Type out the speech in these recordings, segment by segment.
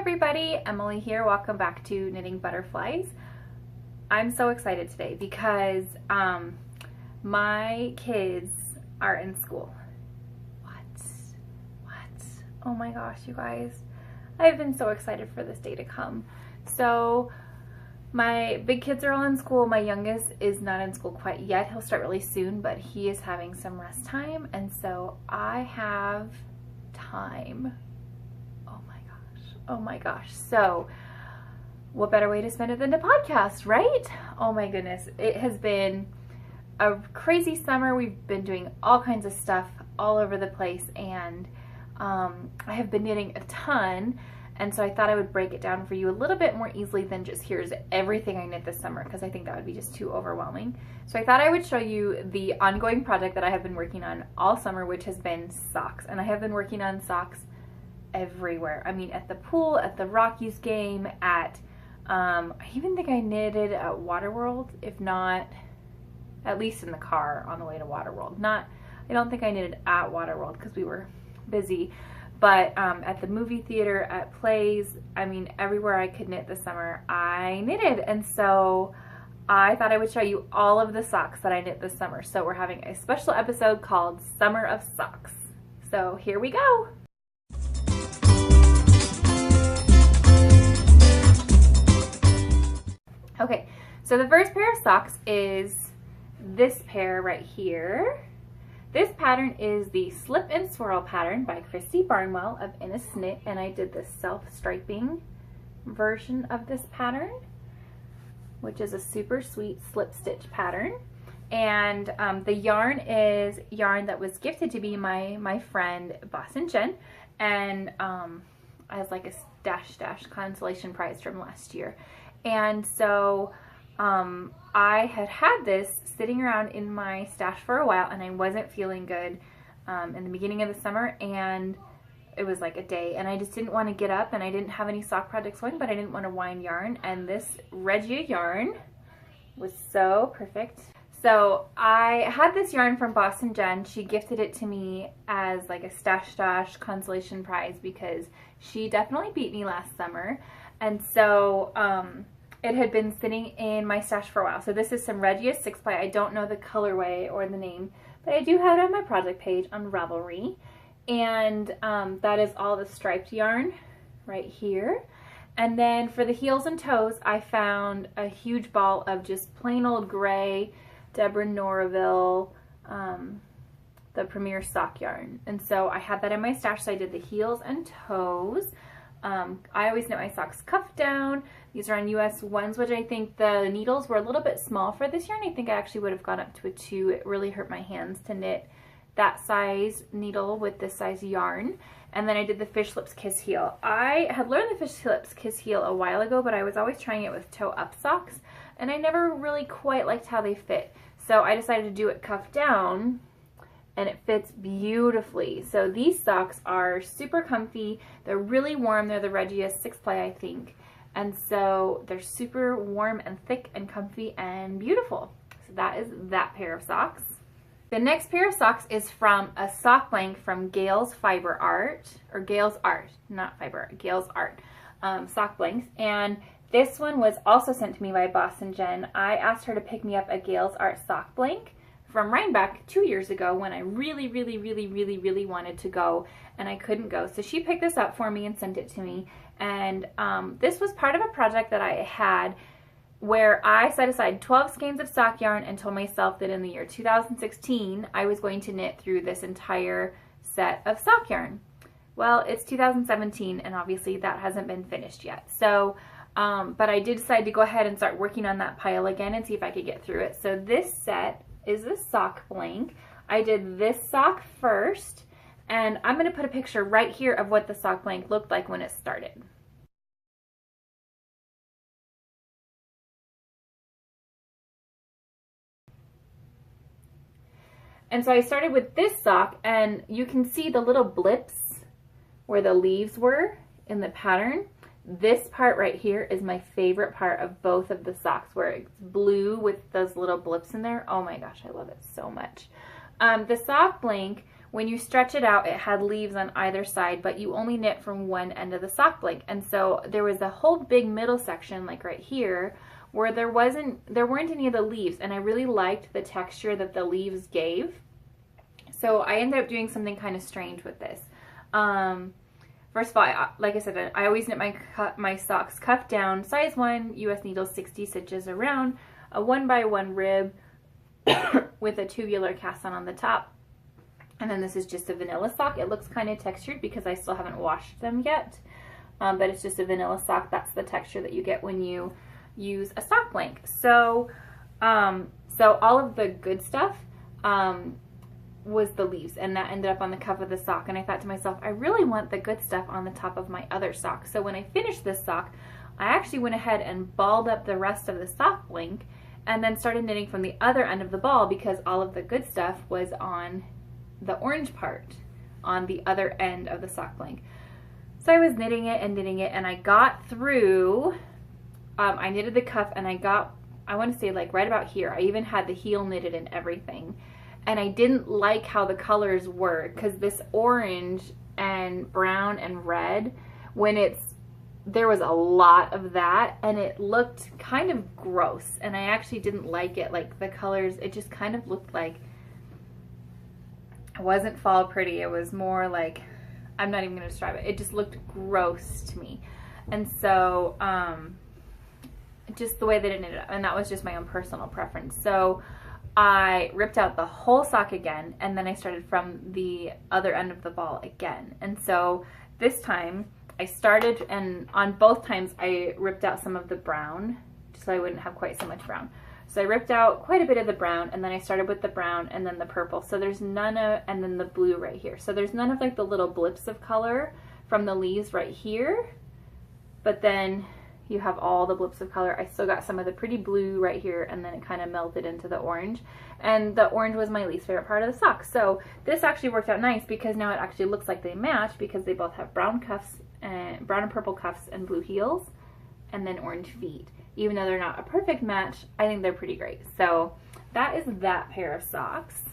everybody, Emily here. Welcome back to Knitting Butterflies. I'm so excited today because my kids are in school. What? Oh my gosh, you guys. I've been so excited for this day to come. So my big kids are all in school. My youngest is not in school quite yet. He'll start really soon, but he is having some rest time, and so I have time. Oh my gosh. So what better way to spend it than to podcast, right? Oh my goodness. It has been a crazy summer. We've been doing all kinds of stuff all over the place, and I have been knitting a ton, and so I thought I would break it down for you a little bit more easily than just here's everything I knit this summer, because I think that would be just too overwhelming. So I thought I would show you the ongoing project that I have been working on all summer, which has been socks. And I have been working on socks everywhere. I mean, at the pool, at the Rockies game, at I even think I knitted at Waterworld, if not at least in the car on the way to Waterworld. I don't think I knitted at Waterworld because we were busy, but at the movie theater, at plays, I mean, everywhere I could knit this summer I knitted. And so I thought I would show you all of the socks that I knit this summer. So we're having a special episode called Summer of Socks. So here we go. Okay, so the first pair of socks is this pair right here. This pattern is the Slip and Swirl pattern by Christy Barnwell of Innis Knit, and I did the self-striping version of this pattern, which is a super sweet slip stitch pattern. And the yarn is yarn that was gifted to me by my friend Boston Jen, and as like a dash consolation prize from last year. And so I had this sitting around in my stash for a while, and I wasn't feeling good in the beginning of the summer, and it was like a day, and I just didn't want to get up, and I didn't have any sock projects going, but I didn't want to wind yarn, and this Regia yarn was so perfect. So I had this yarn from Boston Jen. She gifted it to me as like a stash consolation prize because she definitely beat me last summer. And so it had been sitting in my stash for a while. So this is some Regia 6-ply. I don't know the colorway or the name, but I do have it on my project page on Ravelry. And that is all the striped yarn right here. And then for the heels and toes, I found a huge ball of just plain old gray Deborah Norville, the Premier sock yarn. And so I had that in my stash, so I did the heels and toes. I always knit my socks cuffed down. These are on US 1s, which I think the needles were a little bit small for this yarn. I think I actually would have gone up to a 2. It really hurt my hands to knit that size needle with this size yarn. And then I did the Fish Lips Kiss Heel. I had learned the Fish Lips Kiss Heel a while ago, but I was always trying it with toe-up socks, and I never really quite liked how they fit. So I decided to do it cuffed down, and it fits beautifully. So these socks are super comfy. They're really warm. They're the Regia 6-ply, I think. And so they're super warm and thick and comfy and beautiful. So that is that pair of socks. The next pair of socks is from a sock blank from Gale's Fiber Art, or Gale's Art, not Fiber, Gale's Art sock blanks. And this one was also sent to me by Boston Jen. I asked her to pick me up a Gale's Art sock blank from Rhinebeck 2 years ago when I really wanted to go, and I couldn't go. So she picked this up for me and sent it to me. And this was part of a project that I had where I set aside 12 skeins of sock yarn and told myself that in the year 2016 I was going to knit through this entire set of sock yarn. Well, it's 2017, and obviously that hasn't been finished yet. So but I did decide to go ahead and start working on that pile again and see if I could get through it. So this set is the sock blank. I did this sock first, and I'm going to put a picture right here of what the sock blank looked like when it started. And so I started with this sock, and you can see the little blips where the leaves were in the pattern. This part right here is my favorite part of both of the socks, where it's blue with those little blips in there. Oh my gosh, I love it so much. The sock blank when you stretch it out, it had leaves on either side, but you only knit from one end of the sock blank. And so there was a whole big middle section, like right here, where there weren't any of the leaves, and I really liked the texture that the leaves gave. So I ended up doing something kind of strange with this. First of all, like I said, I always knit my socks cuff down, size 1, US needle, 60 stitches around, a 1x1 rib with a tubular cast on the top. And then this is just a vanilla sock. It looks kind of textured because I still haven't washed them yet, but it's just a vanilla sock. That's the texture that you get when you use a sock blank. So, so all of the good stuff was the leaves, and that ended up on the cuff of the sock. And I thought to myself, I really want the good stuff on the top of my other sock. So when I finished this sock, I actually went ahead and balled up the rest of the sock blank and then started knitting from the other end of the ball, because all of the good stuff was on the orange part on the other end of the sock blank. So I was knitting it, and I got through, I knitted the cuff, and I got, I want to say like right about here. I even had the heel knitted and everything. And I didn't like how the colors were, because this orange and brown and red, when there was a lot of that, and it looked kind of gross, and I actually didn't like it. Like the colors, it just kind of looked like, it wasn't fall pretty. It was more like, I'm not even going to describe it. It just looked gross to me. And so, just the way that it knitted up, and that was just my own personal preference. So I ripped out the whole sock again, and then I started from the other end of the ball again. And so this time I started, and on both times I ripped out some of the brown, just so I wouldn't have quite so much brown. So I ripped out quite a bit of the brown, and then I started with the brown and then the purple. So there's none of, and then the blue right here. So there's none of like the little blips of color from the leaves right here, but then you have all the blips of color. I still got some of the pretty blue right here, and then it kind of melted into the orange. And the orange was my least favorite part of the sock. So this actually worked out nice, because now it actually looks like they match, because they both have brown cuffs, and brown and purple cuffs and blue heels, and then orange feet. Even though they're not a perfect match, I think they're pretty great. So that is that pair of socks.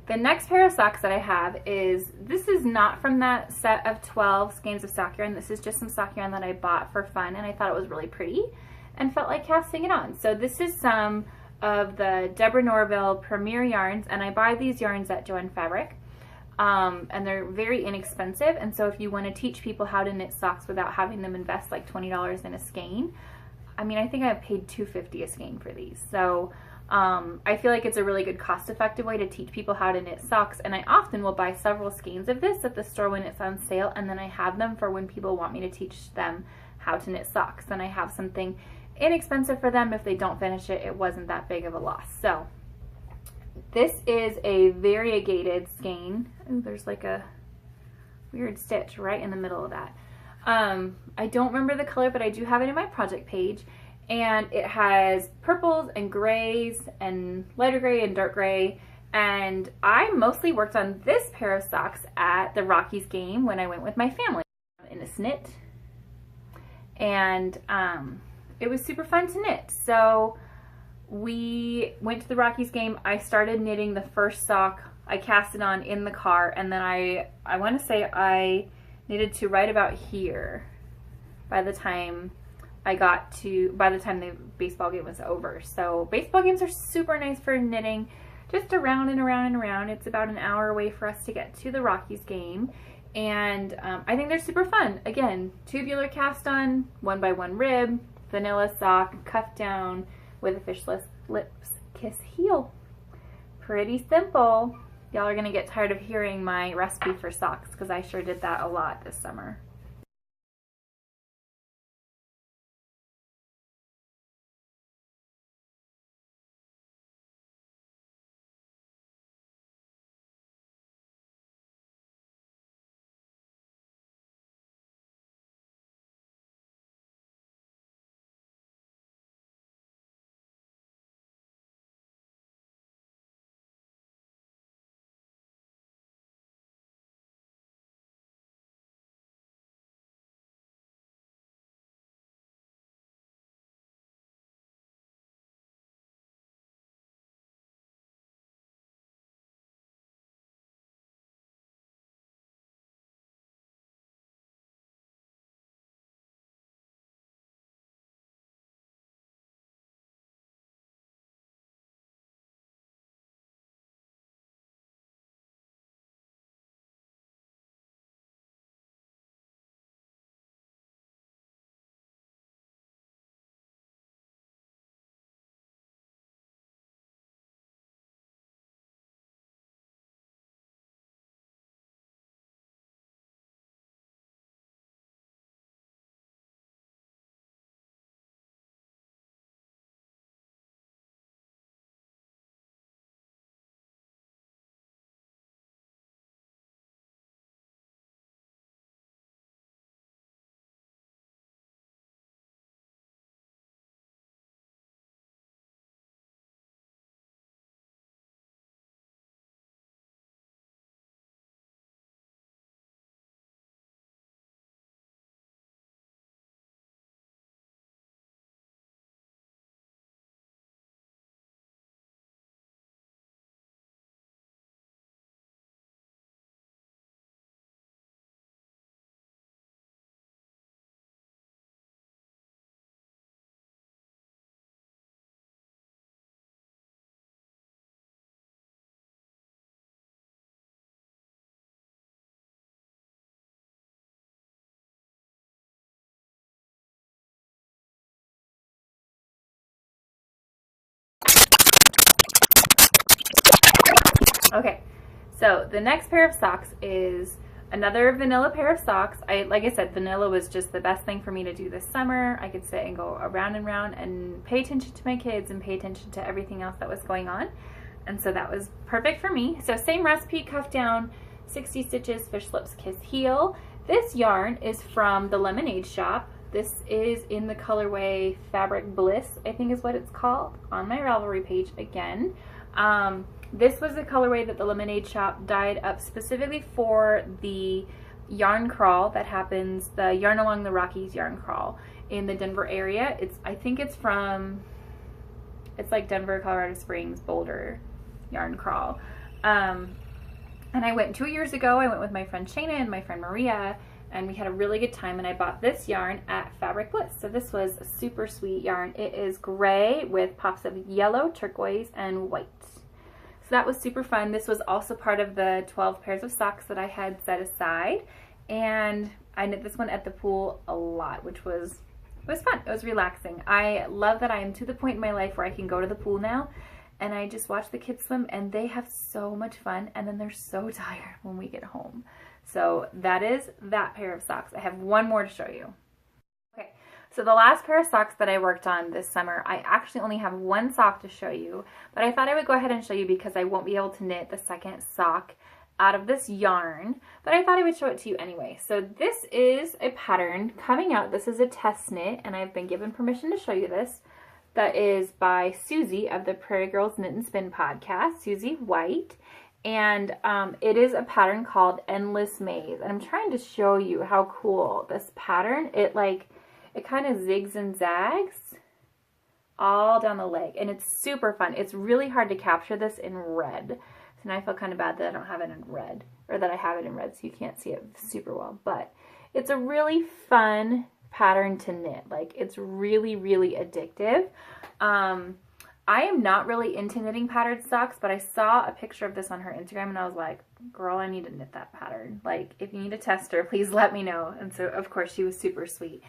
The next pair of socks that I have this is not from that set of 12 skeins of sock yarn. This is just some sock yarn that I bought for fun, and I thought it was really pretty and felt like casting it on. So this is some of the Deborah Norville Premier yarns, and I buy these yarns at Joann Fabric, and they're very inexpensive. And so if you want to teach people how to knit socks without having them invest like $20 in a skein, I mean, I think I paid $2.50 a skein for these. So I feel like it's a really good cost-effective way to teach people how to knit socks, and I often will buy several skeins of this at the store when it's on sale, and then I have them for when people want me to teach them how to knit socks. Then I have something inexpensive for them. If they don't finish it, it wasn't that big of a loss. So this is a variegated skein. Ooh, there's like a weird stitch right in the middle of that. I don't remember the color, but I do have it in my project page. And it has purples and grays and lighter gray and dark gray. And I mostly worked on this pair of socks at the Rockies game when I went with my family in a knit. And it was super fun to knit. So we went to the Rockies game. I started knitting the first sock. I cast it on in the car, and then I want to say I knitted to right about here by the time the baseball game was over. So baseball games are super nice for knitting, just around and around and around. It's about an hour away for us to get to the Rockies game, and I think they're super fun. Again, tubular cast on, 1x1 rib, vanilla sock, cuff down with a fish lips kiss heel. Pretty simple. Y'all are gonna get tired of hearing my recipe for socks, because I sure did that a lot this summer. Okay, so the next pair of socks is another vanilla pair of socks. Like I said, vanilla was just the best thing for me to do this summer. I could sit and go around and round and pay attention to my kids and pay attention to everything else that was going on. And so that was perfect for me. So same recipe, cuff down, 60 stitches, fish lips, kiss heel. This yarn is from the Lemonade Shop. This is in the colorway Fabric Bliss, I think is what it's called, on my Ravelry page again. This was the colorway that the Lemonade Shop dyed up specifically for the yarn crawl that happens, the Yarn Along the Rockies yarn crawl in the Denver area. I think it's like Denver, Colorado Springs, Boulder yarn crawl. And I went 2 years ago. I went with my friend Shayna and my friend Maria, and we had a really good time, and I bought this yarn at Fabric Bliss. So this was a super sweet yarn. It is gray with pops of yellow, turquoise, and white. So that was super fun. This was also part of the 12 pairs of socks that I had set aside, and I knit this one at the pool a lot, which was fun. It was relaxing. I love that I am to the point in my life where I can go to the pool now and I just watch the kids swim, and they have so much fun, and then they're so tired when we get home. So that is that pair of socks. I have one more to show you. Okay, so the last pair of socks that I worked on this summer, I actually only have one sock to show you, but I thought I would go ahead and show you because I won't be able to knit the second sock out of this yarn, but I thought I would show it to you anyway. So this is a pattern coming out. This is a test knit, and I've been given permission to show you this. That is by Susie of the Prairie Girls Knit and Spin podcast, Susie White. And it is a pattern called Endless Maze. And I'm trying to show you how cool this pattern, it kind of zigs and zags all down the leg. And it's super fun. It's really hard to capture this in red. So now I feel kind of bad that I don't have it in red, or that I have it in red so you can't see it super well. But it's a really fun pattern to knit. Like, it's really, really addictive. I am not really into knitting patterned socks, but I saw a picture of this on her Instagram and I was like, girl, I need to knit that pattern. Like, if you need a tester, please let me know. And so, of course, she was super sweet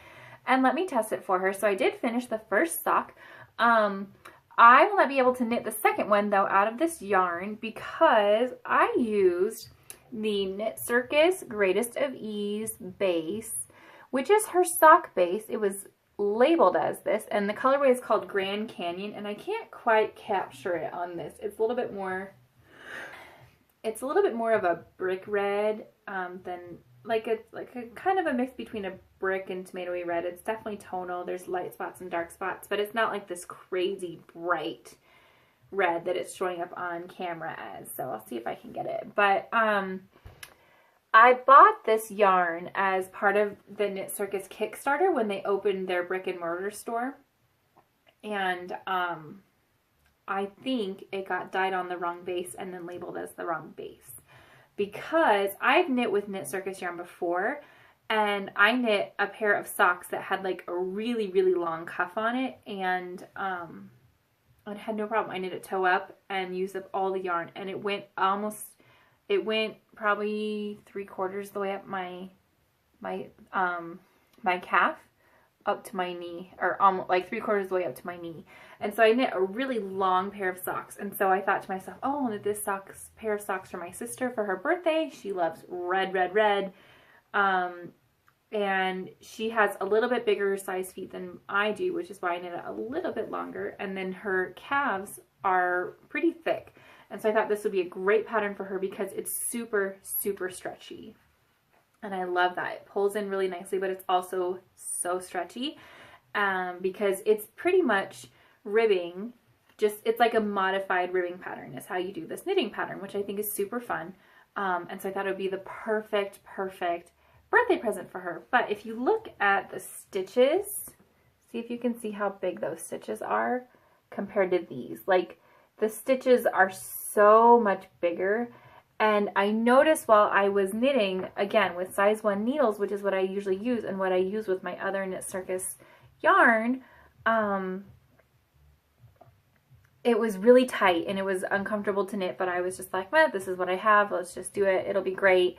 and let me test it for her. So I did finish the first sock. I will not be able to knit the second one, though, out of this yarn because I used the Knit Circus Greatest of Ease base, which is her sock base. It was labeled as this, and the colorway is called Grand Canyon, and I can't quite capture it on this. It's a little bit more of a brick red than like a kind of a mix between a brick and tomatoey red. It's definitely tonal. There's light spots and dark spots, but it's not like this crazy bright red that it's showing up on camera as. So I'll see if I can get it. But I bought this yarn as part of the Knit Circus Kickstarter when they opened their brick and mortar store. And I think it got dyed on the wrong base and then labeled as the wrong base. Because I've knit with Knit Circus yarn before, and I knit a pair of socks that had like a really, really long cuff on it, and I had no problem. I knit it toe up and used up all the yarn, and it went probably 3/4 the way up my calf up to my knee, or almost like 3/4 the way up to my knee. And so I knit a really long pair of socks, and so I thought to myself, oh, I'll knit this pair of socks for my sister for her birthday. She loves red, red, red. And she has a little bit bigger size feet than I do, which is why I knit it a little bit longer, and then her calves are pretty thick. And so I thought this would be a great pattern for her because it's super, super stretchy. And I love that. It pulls in really nicely, but it's also so stretchy because it's pretty much ribbing. It's like a modified ribbing pattern is how you do this knitting pattern, which I think is super fun. And so I thought it would be the perfect birthday present for her. But if you look at the stitches, see if you can see how big those stitches are compared to these. Like, the stitches are so much bigger. And I noticed while I was knitting, again, with size 1 needles, which is what I usually use and what I use with my other Knit Circus yarn, it was really tight and it was uncomfortable to knit, but I was just like, well, this is what I have. Let's just do it. It'll be great.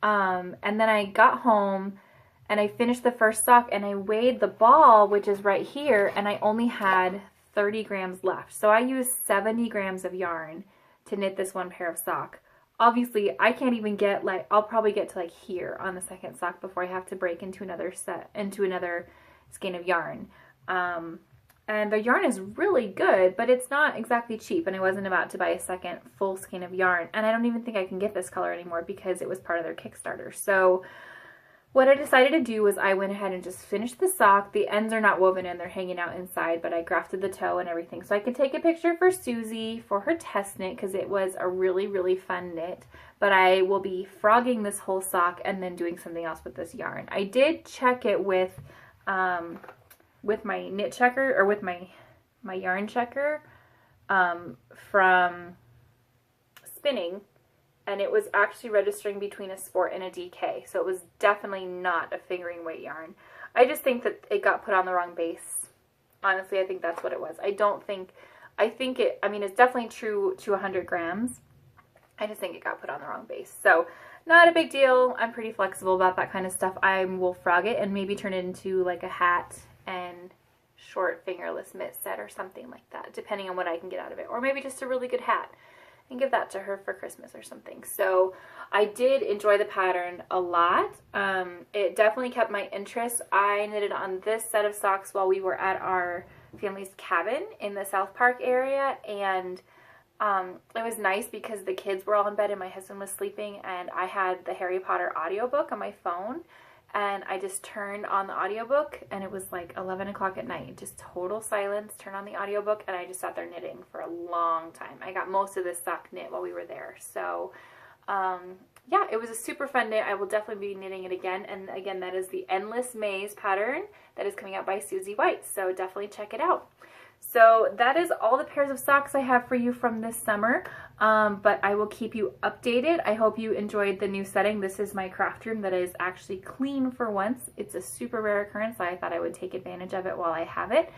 And then I got home and I finished the first sock and I weighed the ball, which is right here, and I only had 30 grams left. So I used 70 grams of yarn to knit this one pair of sock. Obviously, I can't even get, like, I'll probably get to like here on the second sock before I have to break into another skein of yarn. And the yarn is really good, but it's not exactly cheap, and I wasn't about to buy a second full skein of yarn, and I don't even think I can get this color anymore because it was part of their Kickstarter. So what I decided to do was I went ahead and just finished the sock. The ends are not woven in, they're hanging out inside, but I grafted the toe and everything so I could take a picture for Susie for her test knit because it was a really, really fun knit. But I will be frogging this whole sock and then doing something else with this yarn. I did check it with my knit checker, or with my yarn checker from spinning, and it was actually registering between a sport and a DK, so it was definitely not a fingering weight yarn. I just think that it got put on the wrong base. Honestly, I think that's what it was. I mean, it's definitely true to 100 grams. I just think it got put on the wrong base. So not a big deal. I'm pretty flexible about that kind of stuff. I will frog it and maybe turn it into like a hat and short fingerless mitt set or something like that, depending on what I can get out of it. Or maybe just a really good hat and give that to her for Christmas or something. So I did enjoy the pattern a lot. It definitely kept my interest. I knitted on this set of socks while we were at our family's cabin in the South Park area, and it was nice because the kids were all in bed and my husband was sleeping, and I had the Harry Potter audiobook on my phone, and I just turned on the audiobook, and it was like 11 o'clock at night, just total silence, turned on the audiobook, and I just sat there knitting for a long time. I got most of this sock knit while we were there. So yeah, it was a super fun knit. I will definitely be knitting it again. And again, that is the Endless Maze pattern that is coming out by Susie White. So definitely check it out. So that is all the pairs of socks I have for you from this summer, but I will keep you updated. I hope you enjoyed the new setting. This is my craft room that is actually clean for once. It's a super rare occurrence, so I thought I would take advantage of it while I have it.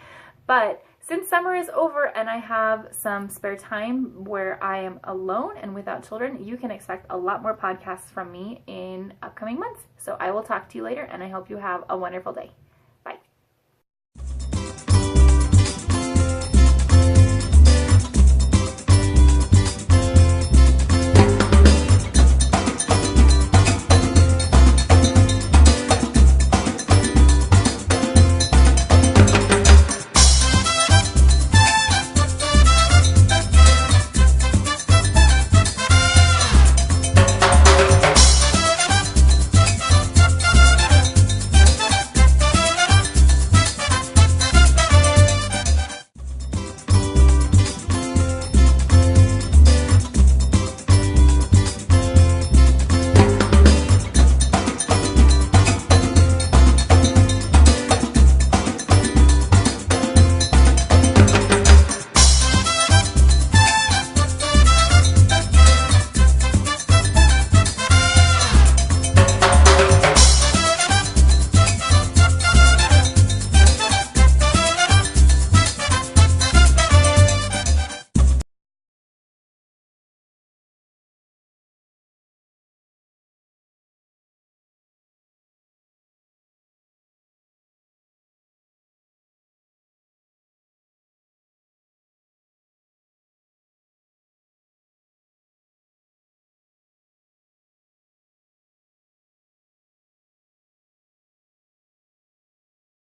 But since summer is over and I have some spare time where I am alone and without children, you can expect a lot more podcasts from me in upcoming months. So I will talk to you later, and I hope you have a wonderful day.